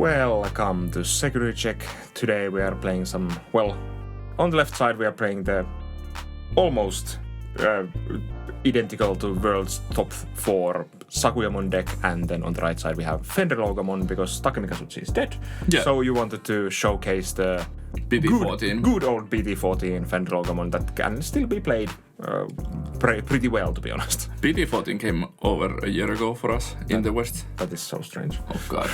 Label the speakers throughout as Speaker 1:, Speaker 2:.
Speaker 1: Welcome to Security Check. Today we are playing some, on the left side we are playing the almost identical to world's top 4 Sakuyamon deck, and then on the right side we have FenriLoogamon because Takemikazuchi is dead. Yeah. So you wanted to showcase the
Speaker 2: BT20.
Speaker 1: Good old BT20 FenriLoogamon that can still be played pretty well, to be honest.
Speaker 2: BT14 came over a year ago for us in the West.
Speaker 1: That is so strange.
Speaker 2: Oh god.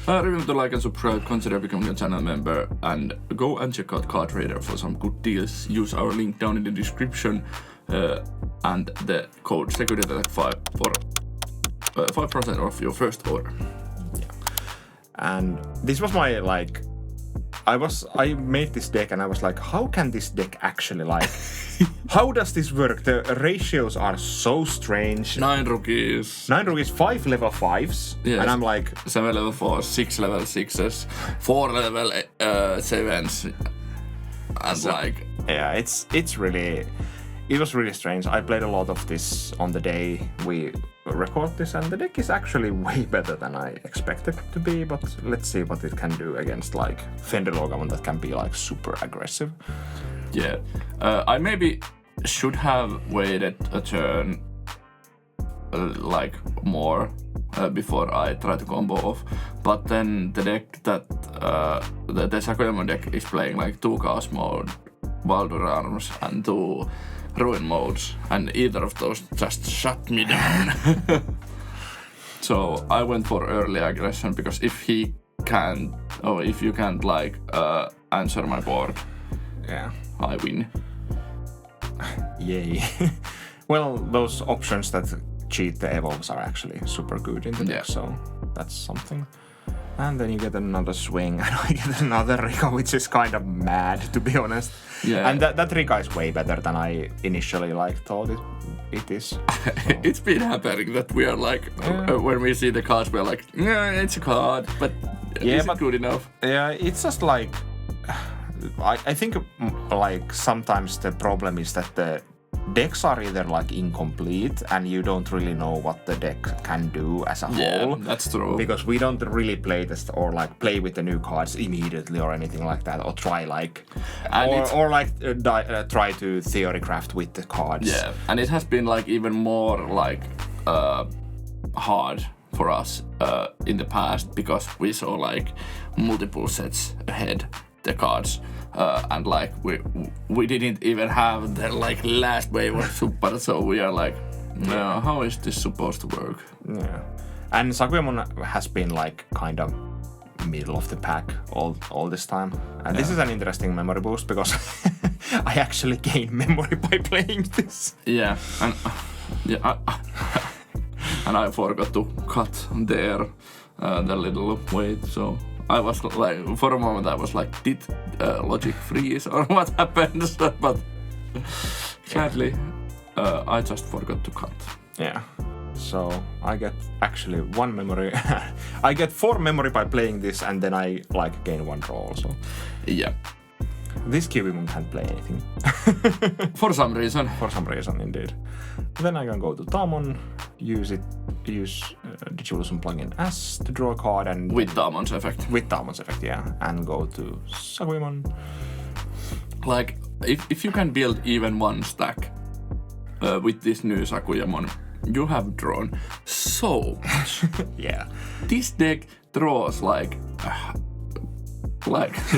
Speaker 2: Remember to like and subscribe, consider becoming a channel member, and go and check out Card Trader for some good deals. Use our link down in the description and the code SecurityTech5 for 5% off your first order.
Speaker 1: Yeah. And this was my I made this deck and I was like, how can this deck actually how does this work? The ratios are so strange.
Speaker 2: 9 rookies.
Speaker 1: 5 level 5s. Yes. And I'm like
Speaker 2: 7 level 4s, 6 level 6s, 4 level 7s. And
Speaker 1: so, yeah, it was really strange. I played a lot of this on the day we record this, and the deck is actually way better than I expected it to be, but let's see what it can do against FenriLoogamon that can be super aggressive.
Speaker 2: Yeah, I maybe should have waited a turn more before I try to combo off, but then the deck that the Sakuyamon deck is playing 2 Chaos mode, Baldur Arms, and 2 Ruin modes, and either of those just shut me down. So I went for early aggression because if you can't answer my board,
Speaker 1: yeah,
Speaker 2: I win.
Speaker 1: Yay. Well, those options that cheat the evolves are actually super good in the deck, so that's something. And then you get another swing, and I get another Rika, which is kind of mad, to be honest. Yeah. And that Rika is way better than I initially thought it is. So.
Speaker 2: It's been happening that we are when we see the cards, we're like, yeah, it's a card, but is it good enough?
Speaker 1: Yeah, it's just I think sometimes the problem is that the decks are either incomplete and you don't really know what the deck can do as a whole.
Speaker 2: Yeah, that's true.
Speaker 1: Because we don't really play this or play with the new cards immediately or anything like that, or try try to theory craft with the cards.
Speaker 2: Yeah, and it has been even more hard for us in the past because we saw multiple sets ahead the cards. And we didn't even have the last wave of super, so we are no, how is this supposed to work?
Speaker 1: Yeah, and Sakuyamon has been kind of middle of the pack all this time, and this is an interesting memory boost because I actually gain memory by playing this.
Speaker 2: Yeah, and and I forgot to cut there the little weight, so. I was for a moment I was did logic freeze or what happened? But sadly, I just forgot to cut.
Speaker 1: Yeah, so I get actually 1 memory. I get 4 memory by playing this, and then I gain 1 draw also.
Speaker 2: Yeah.
Speaker 1: This Kiwimon can't play anything.
Speaker 2: For some reason.
Speaker 1: For some reason, indeed. Then I can go to Tamon, use Digimon plugin S to draw a card, and
Speaker 2: with Tamon's effect.
Speaker 1: With Tamon's effect, yeah, and go to Sakuyamon.
Speaker 2: If you can build even 1 stack with this new Sakuyamon, you have drawn so much.
Speaker 1: Yeah.
Speaker 2: This deck draws a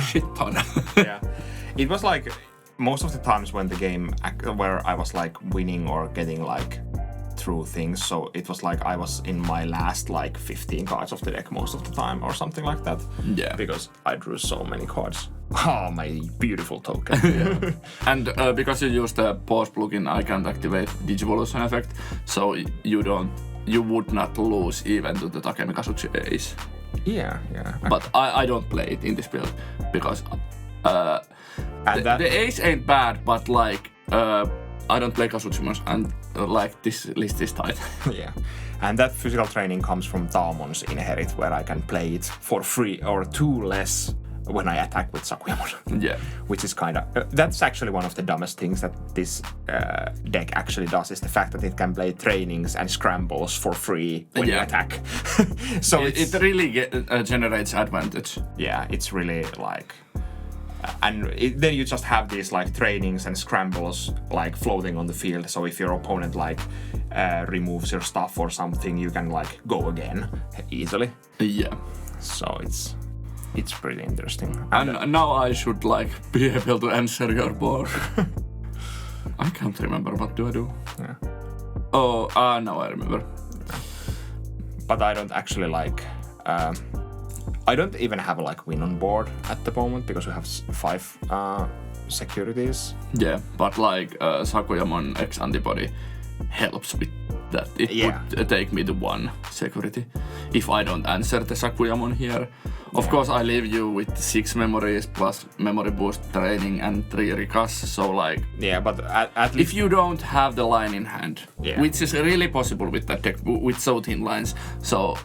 Speaker 2: shit ton.
Speaker 1: Yeah. It was most of the times when the game where I was winning or getting through things, so it was I was in my last 15 cards of the deck most of the time or something like that.
Speaker 2: Yeah.
Speaker 1: Because I drew so many cards. Oh, my beautiful token.
Speaker 2: Yeah. And because you use the pause plugin, I can't activate Digivolution effect, so you would not lose even to the Takemikazuchi Ace.
Speaker 1: Yeah.
Speaker 2: But I don't play it in this build because the Ace ain't bad, but I don't play Kazuchimons, and this list is tight.
Speaker 1: Yeah, and that physical training comes from Tamon's Inherit, where I can play it for free or 2 less when I attack with Sakuyamon.
Speaker 2: Yeah.
Speaker 1: Which is kind of... that's actually one of the dumbest things that this deck actually does, is the fact that it can play trainings and scrambles for free when you attack. So
Speaker 2: it really generates advantage.
Speaker 1: Yeah, it's really like... then you just have these like trainings and scrambles like floating on the field. So if your opponent like removes your stuff or something, you can like go again easily.
Speaker 2: Yeah.
Speaker 1: So it's pretty interesting.
Speaker 2: And now I should like be able to answer your board. I can't remember, what do I do?
Speaker 1: Yeah.
Speaker 2: Oh, now I remember.
Speaker 1: Yeah. But I don't actually like... I don't even have like win on board at the moment because we have 5 securities.
Speaker 2: Yeah, but like Sakuyamon X antibody helps with that. It would take me to 1 security if I don't answer the Sakuyamon here. Of course, I leave you with 6 memories plus memory boost training and 3 recas. So like,
Speaker 1: yeah, but at least
Speaker 2: if you don't have the line in hand, which is really possible with that deck with so thin lines, so.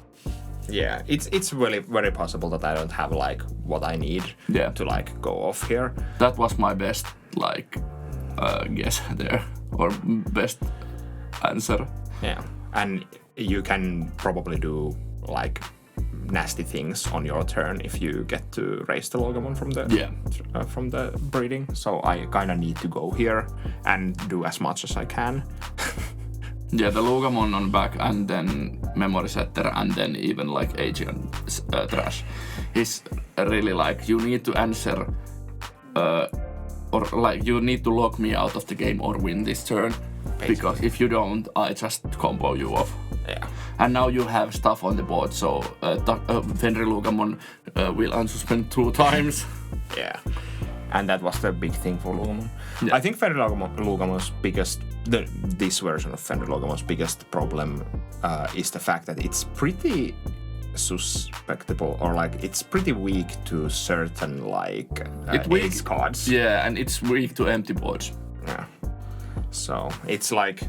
Speaker 1: Yeah, it's really very possible that I don't have like what I need to like go off here.
Speaker 2: That was my best like guess there, or best answer.
Speaker 1: Yeah, and you can probably do like nasty things on your turn if you get to raise the Logamon from the breeding. So I kind of need to go here and do as much as I can.
Speaker 2: Yeah, the Logamon on back and then memory setter and then even like Aegean trash is really like you need to answer or like you need to lock me out of the game or win this turn. Basically. Because if you don't, I just combo you off.
Speaker 1: Yeah.
Speaker 2: And now you have stuff on the board, so FenriLoogamon will unsuspend 2 times.
Speaker 1: Yeah. And that was the big thing for Lugamon.
Speaker 2: Yeah.
Speaker 1: I think FenriLoogamon's this version of FenriLoogamon's biggest problem is the fact that it's pretty susceptible, or like it's pretty weak to certain like ace cards.
Speaker 2: Yeah, and it's weak to empty boards.
Speaker 1: Yeah. So it's like,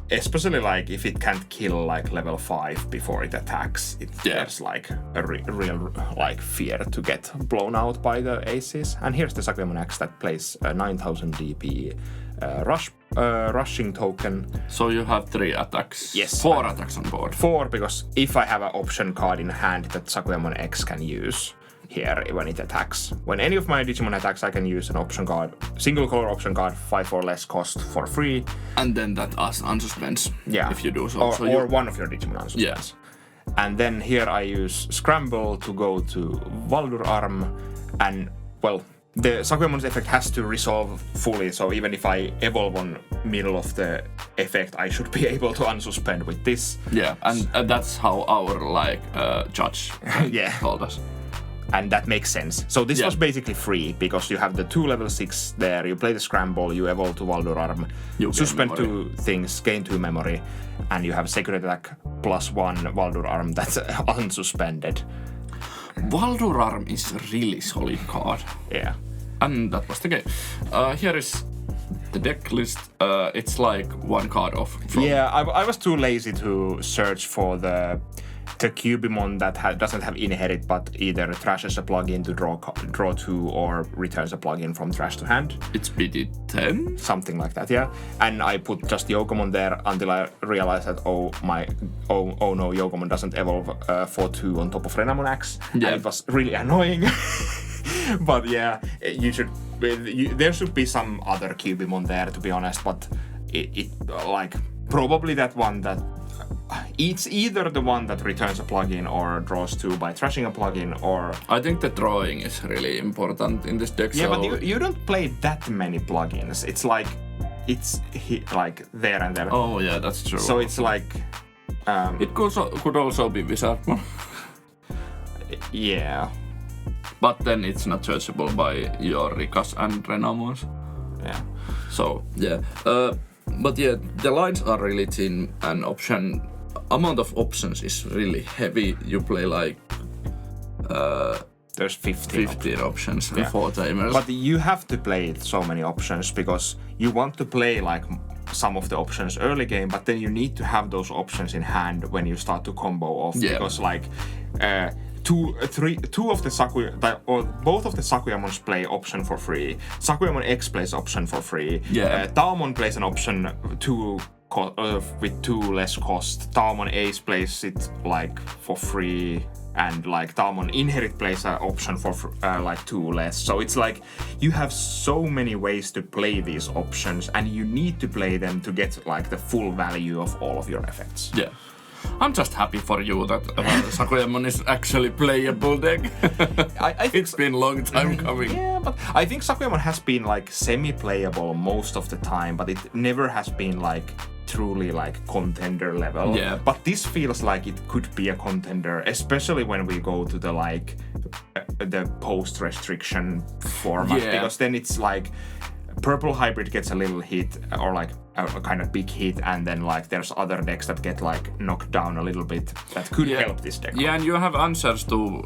Speaker 1: especially like if it can't kill like level 5 before it attacks, there's like a real like fear to get blown out by the aces. And here's the Sakuyamon X that plays a 9000 DP rushing token.
Speaker 2: So you have 3 attacks.
Speaker 1: Yes.
Speaker 2: 4 attacks on board.
Speaker 1: 4, because if I have an option card in hand that Sakuyamon X can use here when it attacks. When any of my Digimon attacks, I can use an option card, single color option card, 5 or less cost for free.
Speaker 2: And then that unsuspends.
Speaker 1: Yeah.
Speaker 2: If you do so.
Speaker 1: Or one of your Digimon unsuspends.
Speaker 2: Yeah.
Speaker 1: And then here I use Scramble to go to Valdur Arm, and well, the Sakuyamon's effect has to resolve fully, so even if I evolve on middle of the effect, I should be able to unsuspend with this.
Speaker 2: Yeah, and that's how our like judge told us.
Speaker 1: And that makes sense. So this was basically free, because you have the 2 level 6 there, you play the Scramble, you evolve to Valdur Arm, you suspend 2 things, gain 2 memory, and you have Secret Attack +1 Valdur Arm that's unsuspended.
Speaker 2: Valdur Arm is a really solid card.
Speaker 1: Yeah.
Speaker 2: And that was the game. Here is the deck list. It's like 1 card off.
Speaker 1: Yeah, I was too lazy to search for the Cubimon that doesn't have inherit, but either trashes a plugin to draw 2 or returns a plugin from trash to hand.
Speaker 2: It's BT10?
Speaker 1: Something like that, yeah. And I put just Yokomon there until I realized that oh no, Yokomon doesn't evolve for 2 on top of Renamon X. Yeah. And it was really annoying. But yeah, there should be some other Cubimon there, to be honest, but it like probably that one that it's either the one that returns a plugin or draws 2 by trashing a plugin, or
Speaker 2: I think the drawing is really important in this deck.
Speaker 1: Yeah, but you don't play that many plugins. It's like like there and there.
Speaker 2: Oh yeah, that's true.
Speaker 1: So it's like
Speaker 2: it could also be Wizardmon.
Speaker 1: Yeah.
Speaker 2: But then it's not searchable by your Rikas and Renamons.
Speaker 1: Yeah.
Speaker 2: So yeah. But yeah, the lines are really thin, and amount of options is really heavy. You play like
Speaker 1: there's 15
Speaker 2: options and 4 timers.
Speaker 1: But you have to play so many options because you want to play like some of the options early game, but then you need to have those options in hand when you start to combo off.
Speaker 2: Yeah.
Speaker 1: Because like two of the both of the Sakuyamons play option for free. Sakuyamon X plays option for free.
Speaker 2: Yeah.
Speaker 1: Taomon plays an option with 2 less cost. Taomon Ace plays it like for free, and like Taomon Inherit plays an option for like 2 less. So it's like you have so many ways to play these options, and you need to play them to get like the full value of all of your effects.
Speaker 2: Yeah. I'm just happy for you that Sakuyamon is actually playable deck. It's been a long time coming.
Speaker 1: Yeah, but I think Sakuyamon has been like semi-playable most of the time, but it never has been like truly like contender level.
Speaker 2: Yeah.
Speaker 1: But this feels like it could be a contender, especially when we go to the like the post-restriction format, because then it's like Purple Hybrid gets a little hit, or like a kind of big hit, and then like there's other decks that get like knocked down a little bit that could help this deck.
Speaker 2: Yeah, and you have answers to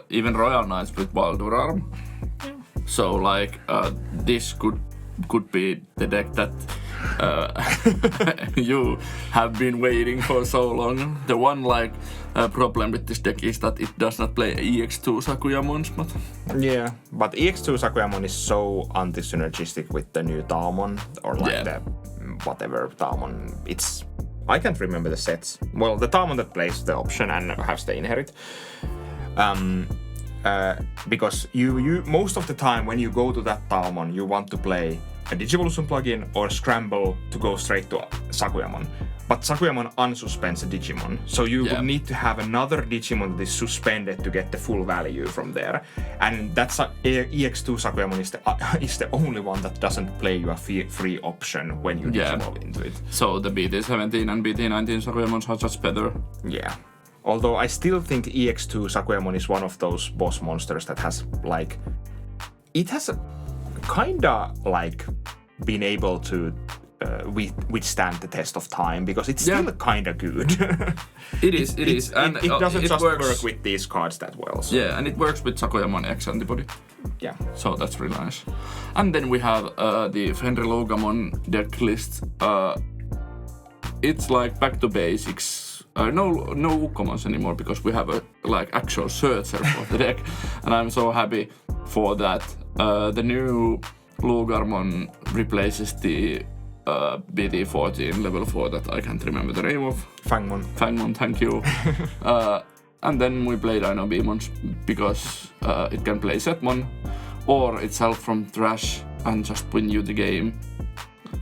Speaker 2: even Royal Knights with Baldur Arm. Yeah. So like this could be the deck that you have been waiting for so long. The one like problem with this deck is that it does not play EX2 Sakuyamons, but
Speaker 1: but EX2 Sakuyamon is so anti-synergistic with the new Taomon, or like the whatever Taomon. It's I can't remember the sets. Well, the Taomon that plays the option and has the Inherit. Because you most of the time when you go to that Taomon, you want to play a Digivolution plugin or scramble to go straight to Sakuyamon. But Sakuyamon unsuspends a Digimon, so you would need to have another Digimon that is suspended to get the full value from there. And that's EX2 Sakuyamon is the only one that doesn't play you a free option when you Digivolve into it.
Speaker 2: So the BT17 and BT19 Sakuyamons are just better.
Speaker 1: Yeah. Although I still think EX2 Sakuyamon is one of those boss monsters that has like... It has kinda like been able to withstand the test of time, because it's still kinda good.
Speaker 2: It is. And
Speaker 1: it doesn't just
Speaker 2: works
Speaker 1: work with these cards that well. So.
Speaker 2: Yeah, and it works with Sakuyamon X antibody.
Speaker 1: Yeah.
Speaker 2: So that's really nice. And then we have the FenriLoogamon deck list. It's like back to basics. No commons anymore, because we have a like actual searcher for the deck, and I'm so happy for that. The new Loogamon replaces the BT14 level 4 that I can't remember the name of. Fangmon, thank you. And then we play Dino Beamons because it can play Setmon or itself from trash and just win you the game.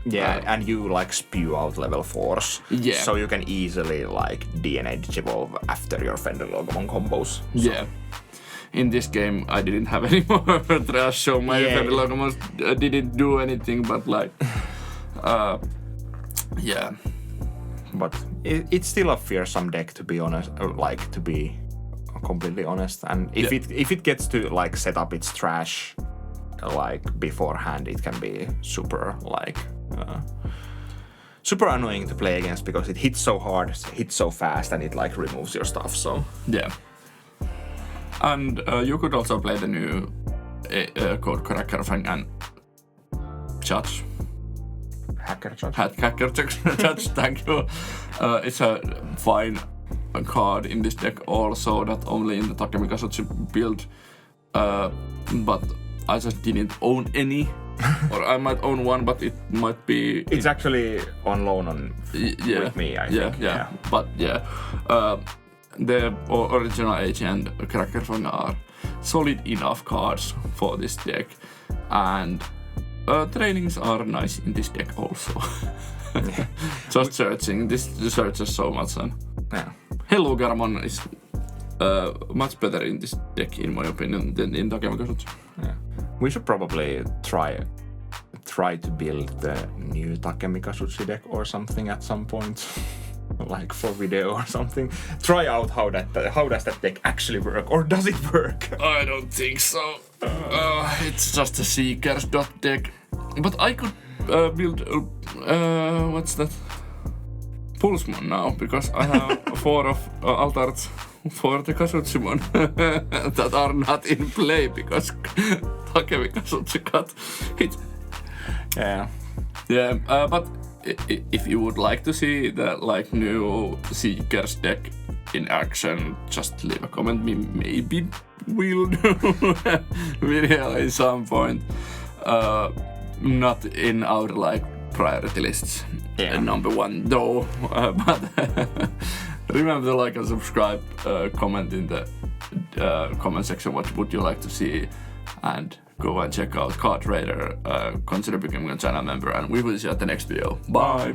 Speaker 1: Yeah, and you like spew out level 4s.
Speaker 2: Yeah.
Speaker 1: So you can easily like DNA Digivolve after your FenriLoogamon combos. So.
Speaker 2: Yeah. In this game, I didn't have any more trash, so my FenriLoogamon didn't do anything, but like... yeah.
Speaker 1: But it's still a fearsome deck, to be honest, like to be completely honest. And if it gets to like set up its trash like beforehand, it can be super like super annoying to play against, because it hits so hard, it hits so fast, and it like removes your stuff. So
Speaker 2: yeah. And you could also play the new Code Cracker Fang and Judge.
Speaker 1: Hacker Judge.
Speaker 2: Hacker Judge, thank you. It's a fine card in this deck also, not only in the Takemikazutsu build, but I just didn't own any. Or I might own one, but it might be...
Speaker 1: It's actually on loan with me, I think.
Speaker 2: Yeah. But yeah, the original AG and Cracker Fang are solid enough cards for this deck. And trainings are nice in this deck also. Just searching, this searches so much. And FenriLoogamon is much better in this deck, in my opinion, than in Takemikazutsu.
Speaker 1: Yeah. We should probably try to build the new Takemikazutsu deck or something at some point. Like for video or something. Try out how does that deck actually work, or does it work?
Speaker 2: I don't think so. It's just a Seekers dot deck. But I could build what's that? Pulsemon now, because I have 4 of altars for the Kazutsumon that are not in play because Takemikazutsu got hit. Yeah, but if you would like to see the like new Seekers deck in action, just leave a comment. Maybe we'll do a video at some point. Not in our like priority lists. Number one though. But remember to like and subscribe. Comment in the comment section what would you like to see, and go and check out Card Trader. Consider becoming a channel member, and we will see you at the next video. Bye.